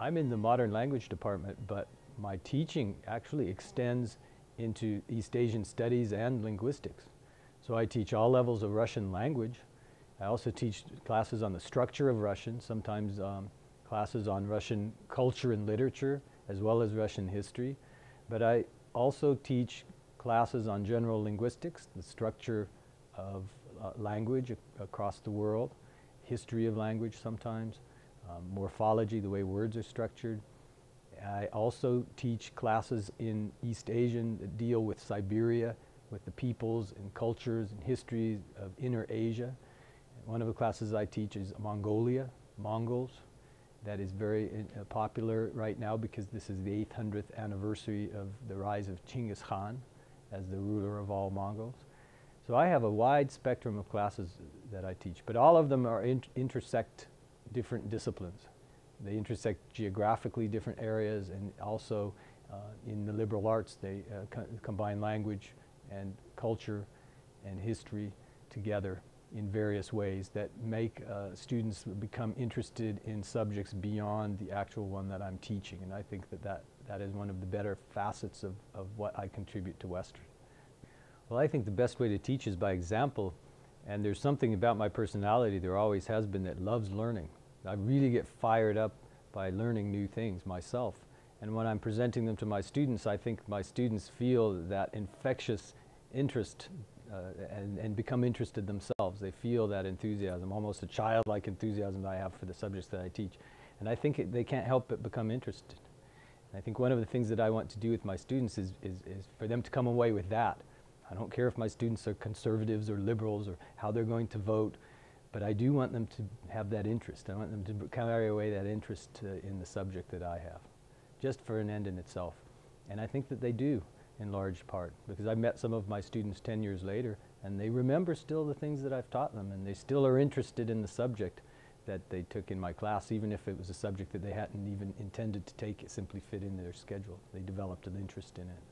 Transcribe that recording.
I'm in the modern language department, but my teaching actually extends into East Asian studies and linguistics. So I teach all levels of Russian language. I also teach classes on the structure of Russian, sometimes classes on Russian culture and literature, as well as Russian history. But I also teach classes on general linguistics, the structure of language across the world, history of language sometimes, morphology, the way words are structured. I also teach classes in East Asian that deal with Siberia, with the peoples and cultures and histories of Inner Asia. One of the classes I teach is Mongolia, Mongols. That is very popular right now because this is the 800th anniversary of the rise of Genghis Khan as the ruler of all Mongols. So I have a wide spectrum of classes that I teach, but all of them are intersect different disciplines. They intersect geographically different areas, and also in the liberal arts they combine language and culture and history together in various ways that make students become interested in subjects beyond the actual one that I'm teaching. And I think that is one of the better facets of what I contribute to Western. Well, I think the best way to teach is by example, and there's something about my personality, there always has been, that loves learning. I really get fired up by learning new things myself. And when I'm presenting them to my students, I think my students feel that infectious interest and become interested themselves. They feel that enthusiasm, almost a childlike enthusiasm that I have for the subjects that I teach. And I think they can't help but become interested. And I think one of the things that I want to do with my students is for them to come away with that. I don't care if my students are conservatives or liberals or how they're going to vote, but I do want them to have that interest. I want them to carry away that interest in the subject that I have, just for an end in itself. And I think that they do, in large part, because I met some of my students 10 years later, and they remember still the things that I've taught them, and they still are interested in the subject that they took in my class, even if it was a subject that they hadn't even intended to take. It simply fit in their schedule. They developed an interest in it.